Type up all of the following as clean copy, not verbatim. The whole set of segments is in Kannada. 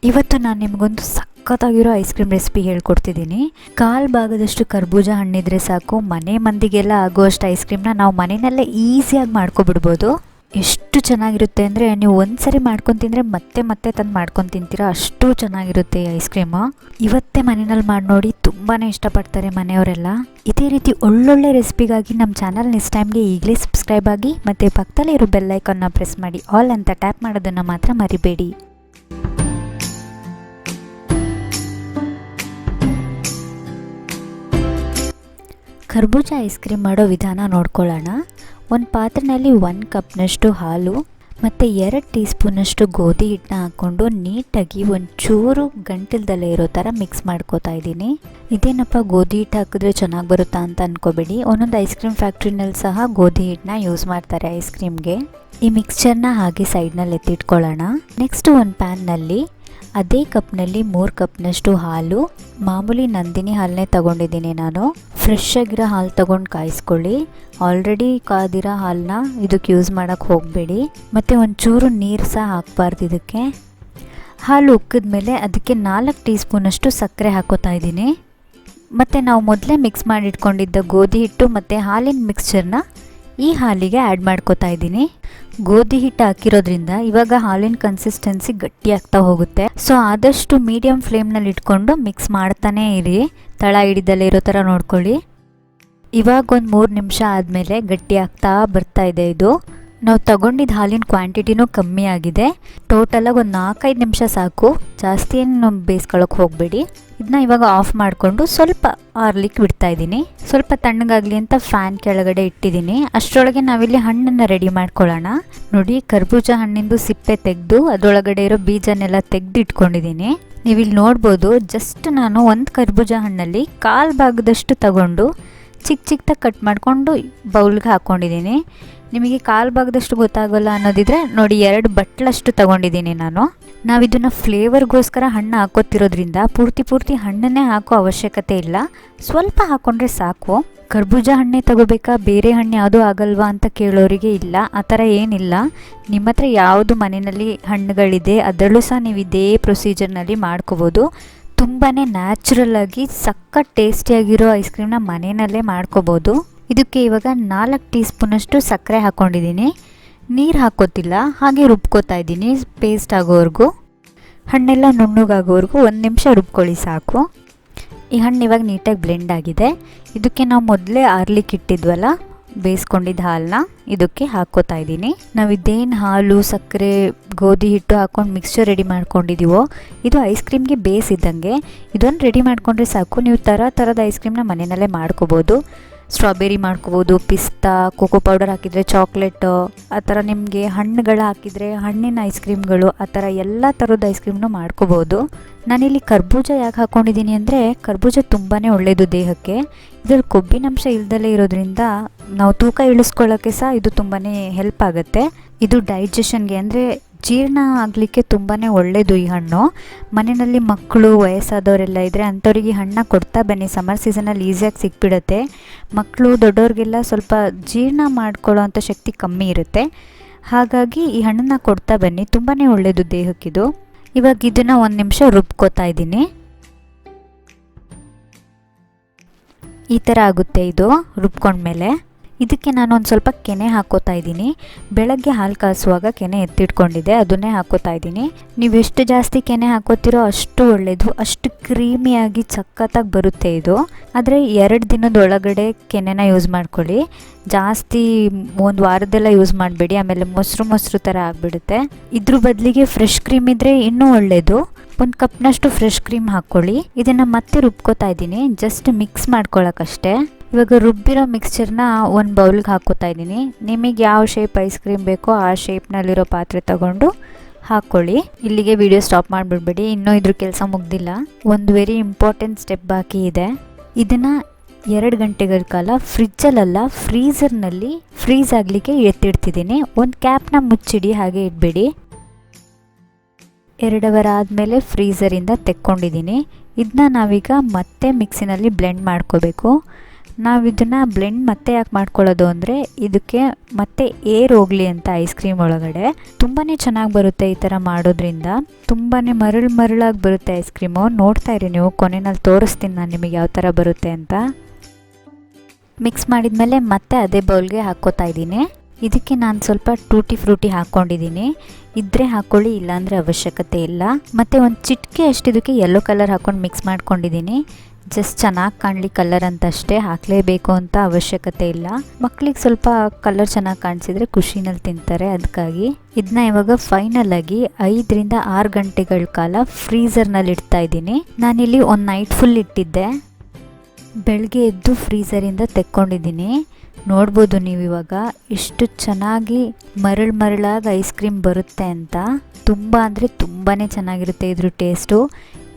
ಇವತ್ತು ನಾನು ನಿಮಗೊಂದು ಸಖತ್ತಾಗಿರೋ ಐಸ್ ಕ್ರೀಮ್ ರೆಸಿಪಿ ಹೇಳ್ಕೊಡ್ತಿದ್ದೀನಿ. ಕಾಲು ಭಾಗದಷ್ಟು ಕರ್ಬೂಜ ಹಣ್ಣಿದ್ರೆ ಸಾಕು, ಮನೆ ಮಂದಿಗೆಲ್ಲ ಆಗುವಷ್ಟು ಐಸ್ ಕ್ರೀಮ್ನ ನಾವು ಮನೆಯಲ್ಲೇ ಈಸಿಯಾಗಿ ಮಾಡ್ಕೊಬಿಡ್ಬೋದು. ಎಷ್ಟು ಚೆನ್ನಾಗಿರುತ್ತೆ ಅಂದರೆ ನೀವು ಒಂದ್ಸರಿ ಮಾಡ್ಕೊಂಡು ತಿಂದರೆ ಮತ್ತೆ ಮತ್ತೆ ತಂದು ಮಾಡ್ಕೊಂಡು ತಿಂತೀರಾ, ಅಷ್ಟು ಚೆನ್ನಾಗಿರುತ್ತೆ ಈ ಐಸ್ ಕ್ರೀಮು. ಇವತ್ತೇ ಮನೆಯಲ್ಲಿ ಮಾಡಿ ನೋಡಿ, ತುಂಬಾ ಇಷ್ಟಪಡ್ತಾರೆ ಮನೆಯವರೆಲ್ಲ. ಇದೇ ರೀತಿ ಒಳ್ಳೊಳ್ಳೆ ರೆಸಿಪಿಗಾಗಿ ನಮ್ಮ ಚಾನಲ್ ನಿಸ್ಟೈಮ್ಗೆ ಈಗಲೇ ಸಬ್ಸ್ಕ್ರೈಬ್ ಆಗಿ ಮತ್ತು ಪಕ್ಕದಲ್ಲೇ ಇರೋ ಬೆಲ್ ಐಕಾನ್ನ ಪ್ರೆಸ್ ಮಾಡಿ, ಆಲ್ ಅಂತ ಟ್ಯಾಪ್ ಮಾಡೋದನ್ನು ಮಾತ್ರ ಮರಿಬೇಡಿ. ಖರ್ಬೂಜ ಐಸ್ ಕ್ರೀಮ್ ಮಾಡೋ ವಿಧಾನ ನೋಡ್ಕೊಳ್ಳೋಣ. ಒಂದು ಪಾತ್ರೆಯಲ್ಲಿ 1 ಕಪ್ನಷ್ಟು ಹಾಲು ಮತ್ತು 2 ಟೀ ಸ್ಪೂನಷ್ಟು ಗೋಧಿ ಹಿಟ್ಟನ್ನ ಹಾಕ್ಕೊಂಡು ನೀಟಾಗಿ ಒಂಚೂರು ಗಂಟಿಲ್ದಲ್ಲೇ ಇರೋ ಥರ ಮಿಕ್ಸ್ ಮಾಡ್ಕೋತಾ ಇದ್ದೀನಿ. ಇದೇನಪ್ಪ ಗೋಧಿ ಹಿಟ್ಟು ಹಾಕಿದ್ರೆ ಚೆನ್ನಾಗಿ ಬರುತ್ತಾ ಅಂತ ಅಂದ್ಕೋಬೇಡಿ, ಒಂದೊಂದು ಐಸ್ ಕ್ರೀಮ್ ಫ್ಯಾಕ್ಟ್ರಿನಲ್ಲಿ ಸಹ ಗೋಧಿ ಹಿಟ್ಟನ್ನ ಯೂಸ್ ಮಾಡ್ತಾರೆ ಐಸ್ ಕ್ರೀಮ್ಗೆ. ಈ ಮಿಕ್ಸ್ಚರ್ನ ಹಾಗೆ ಸೈಡ್ನಲ್ಲಿ ಎತ್ತಿಟ್ಕೊಳ್ಳೋಣ. ನೆಕ್ಸ್ಟ್ ಒಂದು ಪ್ಯಾನ್ನಲ್ಲಿ ಅದೇ ಕಪ್ನಲ್ಲಿ 3 ಕಪ್ನಷ್ಟು ಹಾಲು, ಮಾಮೂಲಿ ನಂದಿನಿ ಹಾಲನ್ನೇ ತೊಗೊಂಡಿದ್ದೀನಿ ನಾನು. ಫ್ರೆಶ್ ಆಗಿರೋ ಹಾಲು ತೊಗೊಂಡು ಕಾಯಿಸ್ಕೊಳ್ಳಿ. ಆಲ್ರೆಡಿ ಕಾದಿರೋ ಹಾಲನ್ನ ಇದಕ್ಕೆ ಯೂಸ್ ಮಾಡೋಕ್ಕೆ ಹೋಗಬೇಡಿ. ಮತ್ತು ಒಂಚೂರು ನೀರು ಸಹ ಹಾಕಬಾರ್ದು ಇದಕ್ಕೆ. ಹಾಲು ಉಕ್ಕಿದ್ಮೇಲೆ ಅದಕ್ಕೆ 4 ಟೀ ಸ್ಪೂನಷ್ಟು ಸಕ್ಕರೆ ಹಾಕೋತಾ ಇದ್ದೀನಿ. ಮತ್ತು ನಾವು ಮೊದಲೇ ಮಿಕ್ಸ್ ಮಾಡಿಟ್ಕೊಂಡಿದ್ದ ಗೋಧಿ ಹಿಟ್ಟು ಮತ್ತು ಹಾಲಿನ ಮಿಕ್ಸ್ಚರ್ನ ಈ ಹಾಲಿಗೆ ಆ್ಯಡ್ ಮಾಡ್ಕೋತಾ ಇದ್ದೀನಿ. ಗೋಧಿ ಹಿಟ್ಟು ಹಾಕಿರೋದ್ರಿಂದ ಇವಾಗ ಹಾಲಿನ ಕನ್ಸಿಸ್ಟೆನ್ಸಿ ಗಟ್ಟಿ ಆಗ್ತಾ ಹೋಗುತ್ತೆ. ಸೊ ಆದಷ್ಟು ಮೀಡಿಯಮ್ ಫ್ಲೇಮ್ನಲ್ಲಿ ಇಟ್ಕೊಂಡು ಮಿಕ್ಸ್ ಮಾಡ್ತಾನೇ ಇರಿ, ತಳ ಹಿಡಿದಲ್ಲೇ ಇರೋ ಥರ ನೋಡ್ಕೊಳ್ಳಿ. ಇವಾಗ ಒಂದು 3 ನಿಮಿಷ ಆದಮೇಲೆ ಗಟ್ಟಿ ಆಗ್ತಾ ಬರ್ತಾ ಇದೆ. ಇದು ನಾವು ತಗೊಂಡಿದ್ದ ಹಾಲಿನ ಕ್ವಾಂಟಿಟಿನೂ ಕಮ್ಮಿ ಆಗಿದೆ. ಟೋಟಲಾಗಿ ಒಂದು 4-5 ನಿಮಿಷ ಸಾಕು, ಜಾಸ್ತಿ ಏನು ಬೇಯಿಸ್ಕೊಳ್ಳೋಕೆ ಹೋಗಬೇಡಿ. ಇದನ್ನ ಇವಾಗ ಆಫ್ ಮಾಡಿಕೊಂಡು ಸ್ವಲ್ಪ ಆರ್ಲಿಕ್ಕೆ ಬಿಡ್ತಾ ಇದ್ದೀನಿ. ಸ್ವಲ್ಪ ತಣ್ಣಗಾಗಲಿ ಅಂತ ಫ್ಯಾನ್ ಕೆಳಗಡೆ ಇಟ್ಟಿದ್ದೀನಿ. ಅಷ್ಟರೊಳಗೆ ನಾವಿಲ್ಲಿ ಹಣ್ಣನ್ನು ರೆಡಿ ಮಾಡ್ಕೊಳ್ಳೋಣ. ನೋಡಿ, ಕರ್ಬೂಜ ಹಣ್ಣಿಂದು ಸಿಪ್ಪೆ ತೆಗೆದು ಅದರೊಳಗಡೆ ಇರೋ ಬೀಜನೆಲ್ಲ ತೆಗೆದು ಇಟ್ಕೊಂಡಿದ್ದೀನಿ. ನೀವಿಲ್ಲಿ ನೋಡ್ಬೋದು, ಜಸ್ಟ್ ನಾನು ಒಂದು ಕರ್ಬೂಜ ಹಣ್ಣಲ್ಲಿ 1/4 ಭಾಗದಷ್ಟು ತಗೊಂಡು ಚಿಕ್ಕದಾಗಿ ಕಟ್ ಮಾಡಿಕೊಂಡು ಬೌಲ್ಗೆ ಹಾಕ್ಕೊಂಡಿದ್ದೀನಿ. ನಿಮಗೆ 1/4 ಭಾಗದಷ್ಟು ಗೊತ್ತಾಗೋಲ್ಲ ಅನ್ನೋದಿದ್ರೆ ನೋಡಿ, 2 ಬಟ್ಲಷ್ಟು ತಗೊಂಡಿದ್ದೀನಿ ನಾನು. ನಾವಿದನ್ನು ಫ್ಲೇವರ್ಗೋಸ್ಕರ ಹಣ್ಣು ಹಾಕೋತಿರೋದ್ರಿಂದ ಪೂರ್ತಿ ಹಣ್ಣನ್ನೇ ಹಾಕೋ ಅವಶ್ಯಕತೆ ಇಲ್ಲ, ಸ್ವಲ್ಪ ಹಾಕ್ಕೊಂಡ್ರೆ ಸಾಕು. ಕರ್ಬೂಜ ಹಣ್ಣೇ ತಗೋಬೇಕಾ, ಬೇರೆ ಹಣ್ಣು ಯಾವುದೂ ಆಗಲ್ವಾ ಅಂತ ಕೇಳೋರಿಗೆ ಇಲ್ಲ, ಆ ಥರ ಏನಿಲ್ಲ. ನಿಮ್ಮ ಹತ್ರ ಯಾವುದು ಮನೆಯಲ್ಲಿ ಹಣ್ಣುಗಳಿದೆ ಅದರಲ್ಲೂ ಸಹ ನೀವು ಇದೇ ಪ್ರೊಸೀಜರ್ನಲ್ಲಿ ಮಾಡ್ಕೋಬೋದು. ತುಂಬಾ ನ್ಯಾಚುರಲ್ಲಾಗಿ ಸಖತ್ ಟೇಸ್ಟಿಯಾಗಿರೋ ಐಸ್ ಕ್ರೀಮ್ನ ಮನೆಯಲ್ಲೇ ಮಾಡ್ಕೋಬೋದು. ಇದಕ್ಕೆ ಇವಾಗ 4 ಟೀ ಸ್ಪೂನಷ್ಟು ಸಕ್ಕರೆ ಹಾಕ್ಕೊಂಡಿದ್ದೀನಿ. ನೀರು ಹಾಕೋತಿಲ್ಲ, ಹಾಗೆ ರುಬ್ಕೋತಾ ಇದ್ದೀನಿ ಪೇಸ್ಟ್ ಆಗೋವರೆಗೂ. ಹಣ್ಣೆಲ್ಲ ನುಣ್ಣಗಾಗೋವರೆಗೂ 1 ನಿಮಿಷ ರುಬ್ಕೊಳ್ಳಿ ಸಾಕು. ಈ ಹಣ್ಣು ಇವಾಗ ನೀಟಾಗಿ ಬ್ಲೆಂಡ್ ಆಗಿದೆ. ಇದಕ್ಕೆ ನಾವು ಮೊದಲೇ ಆರ್ಲಿಕ್ಕೆ ಇಟ್ಟಿದ್ವಲ್ಲ ಬೇಯಿಸ್ಕೊಂಡಿದ್ದ ಹಾಲನ್ನ ಇದಕ್ಕೆ ಹಾಕ್ಕೋತಾ ಇದ್ದೀನಿ. ನಾವು ಇದೇನು ಹಾಲು, ಸಕ್ಕರೆ, ಗೋಧಿ ಹಿಟ್ಟು ಹಾಕ್ಕೊಂಡು ಮಿಕ್ಸ್ಚರ್ ರೆಡಿ ಮಾಡ್ಕೊಂಡಿದ್ದೀವೋ ಇದು ಐಸ್ ಕ್ರೀಮ್ಗೆ ಬೇಸ್ ಇದ್ದಂಗೆ. ಇದೊಂದು ರೆಡಿ ಮಾಡ್ಕೊಂಡ್ರೆ ಸಾಕು. ನೀವು ಥರದ ಐಸ್ ಕ್ರೀಮ್ನ ಮನೆಯಲ್ಲೇ ಮಾಡ್ಕೋಬೋದು. ಸ್ಟ್ರಾಬೆರಿ ಮಾಡ್ಕೋಬೋದು, ಪಿಸ್ತಾ, ಕೋಕೋ ಪೌಡರ್ ಹಾಕಿದರೆ ಚಾಕ್ಲೇಟು, ಆ ಥರ ನಿಮಗೆ ಹಣ್ಣುಗಳು ಹಾಕಿದರೆ ಹಣ್ಣಿನ ಐಸ್ ಕ್ರೀಮ್ಗಳು, ಆ ಥರ ಎಲ್ಲ ಥರದ ಐಸ್ ಕ್ರೀಮ್ನು ಮಾಡ್ಕೋಬೋದು. ನಾನಿಲ್ಲಿ ಕರ್ಬೂಜ ಯಾಕೆ ಹಾಕ್ಕೊಂಡಿದ್ದೀನಿ ಅಂದರೆ ಕರ್ಬೂಜ ತುಂಬಾ ಒಳ್ಳೆಯದು ದೇಹಕ್ಕೆ. ಇದರಲ್ಲಿ ಕೊಬ್ಬಿನಂಶ ಇಲ್ದಲೇ ಇರೋದ್ರಿಂದ ನಾವು ತೂಕ ಇಳಿಸ್ಕೊಳ್ಳೋಕ್ಕೆ ಸಹ ಇದು ತುಂಬಾ ಹೆಲ್ಪ್ ಆಗುತ್ತೆ. ಇದು ಡೈಜೆಷನ್ಗೆ ಅಂದರೆ ಜೀರ್ಣ ಆಗಲಿಕ್ಕೆ ತುಂಬಾ ಒಳ್ಳೆಯದು ಈ ಹಣ್ಣು. ಮನೆಯಲ್ಲಿ ಮಕ್ಕಳು, ವಯಸ್ಸಾದವರೆಲ್ಲ ಇದ್ದರೆ ಅಂಥವ್ರಿಗೆ ಹಣ್ಣು ಕೊಡ್ತಾ ಬನ್ನಿ. ಸಮ್ಮರ್ ಸೀಸನಲ್ಲಿ ಈಸಿಯಾಗಿ ಸಿಕ್ಬಿಡುತ್ತೆ. ಮಕ್ಕಳು, ದೊಡ್ಡವ್ರಿಗೆಲ್ಲ ಸ್ವಲ್ಪ ಜೀರ್ಣ ಮಾಡ್ಕೊಳ್ಳೋ ಅಂಥ ಶಕ್ತಿ ಕಮ್ಮಿ ಇರುತ್ತೆ. ಹಾಗಾಗಿ ಈ ಹಣ್ಣನ್ನು ಕೊಡ್ತಾ ಬನ್ನಿ, ತುಂಬಾ ಒಳ್ಳೆಯದು ದೇಹಕ್ಕಿದು. ಇವಾಗ ಇದನ್ನು 1 ನಿಮಿಷ ರುಬ್ಕೋತಾ ಇದ್ದೀನಿ. ಈ ಥರ ಆಗುತ್ತೆ ಇದು ರುಬ್ಕೊಂಡ್ಮೇಲೆ. ಇದಕ್ಕೆ ನಾನು ಒಂದು ಸ್ವಲ್ಪ ಕೆನೆ ಹಾಕೋತಾ ಇದ್ದೀನಿ. ಬೆಳಗ್ಗೆ ಹಾಲು ಕಾಯಿಸುವಾಗ ಕೆನೆ ಎತ್ತಿಟ್ಕೊಂಡಿದ್ದೆ, ಅದನ್ನೇ ಹಾಕೋತಾ ಇದ್ದೀನಿ. ನೀವು ಎಷ್ಟು ಜಾಸ್ತಿ ಕೆನೆ ಹಾಕೋತಿರೋ ಅಷ್ಟು ಒಳ್ಳೆಯದು, ಅಷ್ಟು ಕ್ರೀಮಿಯಾಗಿ ಸಖತ್ತಾಗಿ ಬರುತ್ತೆ ಇದು. ಆದರೆ 2 ದಿನದೊಳಗಡೆ ಕೆನೆನ ಯೂಸ್ ಮಾಡ್ಕೊಳ್ಳಿ. ಜಾಸ್ತಿ 1 ವಾರದೆಲ್ಲ ಯೂಸ್ ಮಾಡಬೇಡಿ, ಆಮೇಲೆ ಮೊಸರು ಥರ ಆಗಿಬಿಡುತ್ತೆ. ಇದ್ರ ಬದಲಿಗೆ ಫ್ರೆಶ್ ಕ್ರೀಮ್ ಇದ್ದರೆ ಇನ್ನೂ ಒಳ್ಳೆಯದು. 1 ಕಪ್ನಷ್ಟು ಫ್ರೆಶ್ ಕ್ರೀಮ್ ಹಾಕ್ಕೊಳ್ಳಿ. ಇದನ್ನು ಮತ್ತೆ ರುಬ್ಕೋತಾ ಇದ್ದೀನಿ, ಜಸ್ಟ್ ಮಿಕ್ಸ್ ಮಾಡ್ಕೊಳ್ಳೋಕ್ಕಷ್ಟೇ. ಇವಾಗ ರುಬ್ಬಿರೋ ಮಿಕ್ಸ್ಚರ್ನ ಒಂದು ಬೌಲ್ಗೆ ಹಾಕ್ಕೋತಾ ಇದ್ದೀನಿ. ನಿಮಗೆ ಯಾವ ಶೇಪ್ ಐಸ್ ಕ್ರೀಮ್ ಬೇಕೋ ಆ ಶೇಪ್ನಲ್ಲಿರೋ ಪಾತ್ರೆ ತಗೊಂಡು ಹಾಕ್ಕೊಳ್ಳಿ. ಇಲ್ಲಿಗೆ ವಿಡಿಯೋ ಸ್ಟಾಪ್ ಮಾಡಿಬಿಡ್ಬೇಡಿ, ಇನ್ನೂ ಇದ್ರ ಕೆಲಸ ಮುಗ್ದಿಲ್ಲ. ಒಂದು ವೆರಿ ಇಂಪಾರ್ಟೆಂಟ್ ಸ್ಟೆಪ್ ಬಾಕಿ ಇದೆ. ಇದನ್ನು 2 ಗಂಟೆಗಳ ಕಾಲ ಫ್ರಿಜ್ಜಲ್ಲ ಫ್ರೀಝರ್ನಲ್ಲಿ ಫ್ರೀಸ್ ಆಗಲಿಕ್ಕೆ ಎತ್ತಿಡ್ತಿದ್ದೀನಿ. ಒಂದು ಕ್ಯಾಪ್ನ ಮುಚ್ಚಿಡಿ, ಹಾಗೆ ಇಡಬೇಡಿ. 2 ಅವರ್ ಆದಮೇಲೆ ಫ್ರೀಝರಿಂದ ತೆಕ್ಕೊಂಡಿದ್ದೀನಿ. ಇದನ್ನ ನಾವೀಗ ಮತ್ತೆ ಮಿಕ್ಸಿನಲ್ಲಿ ಬ್ಲೆಂಡ್ ಮಾಡ್ಕೋಬೇಕು. ನಾವು ಇದನ್ನು ಬ್ಲೆಂಡ್ ಮತ್ತೆ ಯಾಕೆ ಮಾಡ್ಕೊಳ್ಳೋದು ಅಂದರೆ ಇದಕ್ಕೆ ಮತ್ತೆ ಏರ್ ಹೋಗಲಿ ಅಂತ ಐಸ್ ಕ್ರೀಮ್ ಒಳಗಡೆ. ತುಂಬಾ ಚೆನ್ನಾಗಿ ಬರುತ್ತೆ ಈ ಥರ ಮಾಡೋದ್ರಿಂದ. ತುಂಬಾ ಮರಳಾಗಿ ಬರುತ್ತೆ ಐಸ್ ಕ್ರೀಮು. ನೋಡ್ತಾ ಇರಿ ನೀವು, ಕೊನೆಯಲ್ಲಿ ತೋರಿಸ್ತೀನಿ ನಾನು ನಿಮಗೆ ಯಾವ ಥರ ಬರುತ್ತೆ ಅಂತ. ಮಿಕ್ಸ್ ಮಾಡಿದ್ಮೇಲೆ ಮತ್ತೆ ಅದೇ ಬೌಲ್ಗೆ ಹಾಕ್ಕೋತಾ ಇದ್ದೀನಿ. ಇದಕ್ಕೆ ನಾನು ಸ್ವಲ್ಪ ಟೂಟಿ ಫ್ರೂಟಿ ಹಾಕ್ಕೊಂಡಿದ್ದೀನಿ. ಇದ್ದರೆ ಹಾಕ್ಕೊಳ್ಳಿ, ಇಲ್ಲಾಂದರೆ ಅವಶ್ಯಕತೆ ಇಲ್ಲ. ಮತ್ತು ಒಂದು ಚಿಟಿಕೆ ಅಷ್ಟು ಇದಕ್ಕೆ ಯೆಲ್ಲೋ ಕಲರ್ ಹಾಕ್ಕೊಂಡು ಮಿಕ್ಸ್ ಮಾಡ್ಕೊಂಡಿದ್ದೀನಿ. ಜಸ್ಟ್ ಚೆನ್ನಾಗಿ ಕಾಣಲಿ ಕಲರ್ ಅಂತ ಅಷ್ಟೇ, ಹಾಕಲೇಬೇಕು ಅಂತ ಅವಶ್ಯಕತೆ ಇಲ್ಲ. ಮಕ್ಳಿಗೆ ಸ್ವಲ್ಪ ಕಲರ್ ಚೆನ್ನಾಗಿ ಕಾಣಿಸಿದ್ರೆ ಖುಷಿನಲ್ಲಿ ತಿಂತಾರೆ, ಅದಕ್ಕಾಗಿ ಇದನ್ನ ಇವಾಗ ಫೈನಲ್ ಆಗಿ 5 ರಿಂದ 6 ಗಂಟೆಗಳ ಕಾಲ ಫ್ರೀಝರ್ನಲ್ಲಿ ಇಡ್ತಾ ಇದ್ದೀನಿ. ನಾನಿಲ್ಲಿ ಒಂದು ನೈಟ್ ಫುಲ್ ಇಟ್ಟಿದ್ದೆ. ಬೆಳಗ್ಗೆ ಎದ್ದು ಫ್ರೀಝರಿಂದ ತೆಕ್ಕೊಂಡಿದ್ದೀನಿ. ನೋಡ್ಬೋದು ನೀವು ಇವಾಗ ಎಷ್ಟು ಚೆನ್ನಾಗಿ ಮರಳಾಗಿ ಐಸ್ ಕ್ರೀಮ್ ಬರುತ್ತೆ ಅಂತ. ತುಂಬ ಅಂದರೆ ತುಂಬಾ ಚೆನ್ನಾಗಿರುತ್ತೆ ಇದ್ರ ಟೇಸ್ಟು.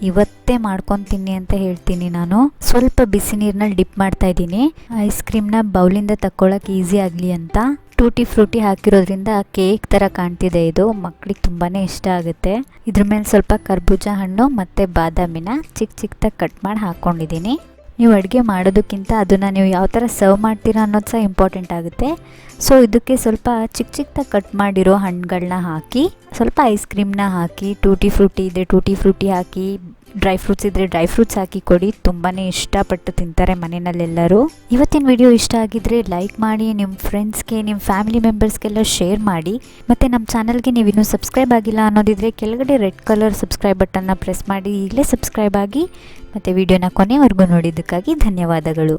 ಇವತ್ತೇ ಮಾಡ್ಕೊತೀನಿ ಅಂತ ಹೇಳ್ತೀನಿ ನಾನು. ಸ್ವಲ್ಪ ಬಿಸಿ ನೀರಿನಲ್ಲಿ ಡಿಪ್ ಮಾಡ್ತಾ ಇದ್ದೀನಿ, ಐಸ್ ಕ್ರೀಮ್ನ ಬೌಲಿಂದ ತಕ್ಕೊಳ್ಳೋಕೆ ಈಸಿ ಆಗಲಿ ಅಂತ. ಟೂಟಿ ಫ್ರೂಟಿ ಹಾಕಿರೋದ್ರಿಂದ ಕೇಕ್ ಥರ ಕಾಣ್ತಿದೆ ಇದು. ಮಕ್ಳಿಗೆ ತುಂಬಾ ಇಷ್ಟ ಆಗುತ್ತೆ. ಇದ್ರ ಮೇಲೆ ಸ್ವಲ್ಪ ಕರ್ಬೂಜ ಹಣ್ಣು ಮತ್ತು ಬಾದಾಮಿನ ಚಿಕ್ಕದಾಗಿ ಕಟ್ ಮಾಡಿ ಹಾಕ್ಕೊಂಡಿದ್ದೀನಿ. ನೀವು ಅಡುಗೆ ಮಾಡೋದಕ್ಕಿಂತ ಅದನ್ನು ನೀವು ಯಾವ ಥರ ಸರ್ವ್ ಮಾಡ್ತೀರಾ ಅನ್ನೋದು ಸಹ ಇಂಪಾರ್ಟೆಂಟ್ ಆಗುತ್ತೆ. ಸೊ ಇದಕ್ಕೆ ಸ್ವಲ್ಪ ಚಿಕ್ಕದಾಗಿ ಕಟ್ ಮಾಡಿರೋ ಹಣ್ಣುಗಳನ್ನ ಹಾಕಿ, ಸ್ವಲ್ಪ ಐಸ್ ಕ್ರೀಮ್ನ ಹಾಕಿ, ಟೂಟಿ ಫ್ರೂಟಿ ಇದ್ದರೆ ಟೂಟಿ ಫ್ರೂಟಿ ಹಾಕಿ, ಡ್ರೈ ಫ್ರೂಟ್ಸ್ ಇದ್ದರೆ ಡ್ರೈ ಫ್ರೂಟ್ಸ್ ಹಾಕಿ ಕೊಡಿ. ತುಂಬಾ ಇಷ್ಟಪಟ್ಟು ತಿಂತಾರೆ ಮನೆಯಲ್ಲೆಲ್ಲರೂ. ಇವತ್ತಿನ ವಿಡಿಯೋ ಇಷ್ಟ ಆಗಿದ್ದರೆ ಲೈಕ್ ಮಾಡಿ, ನಿಮ್ಮ ಫ್ರೆಂಡ್ಸ್ಗೆ, ನಿಮ್ಮ ಫ್ಯಾಮಿಲಿ ಮೆಂಬರ್ಸ್ಗೆಲ್ಲ ಶೇರ್ ಮಾಡಿ. ಮತ್ತು ನಮ್ಮ ಚಾನಲ್ಗೆ ನೀವು ಇನ್ನೂ ಸಬ್ಸ್ಕ್ರೈಬ್ ಆಗಿಲ್ಲ ಅನ್ನೋದಿದ್ರೆ ಕೆಳಗಡೆ ರೆಡ್ ಕಲರ್ ಸಬ್ಸ್ಕ್ರೈಬ್ ಬಟನ್ನ ಪ್ರೆಸ್ ಮಾಡಿ ಈಗಲೇ ಸಬ್ಸ್ಕ್ರೈಬ್ ಆಗಿ. ಮತ್ತು ವಿಡಿಯೋನ ಕೊನೆವರೆಗೂ ನೋಡಿದ್ದಕ್ಕಾಗಿ ಧನ್ಯವಾದಗಳು.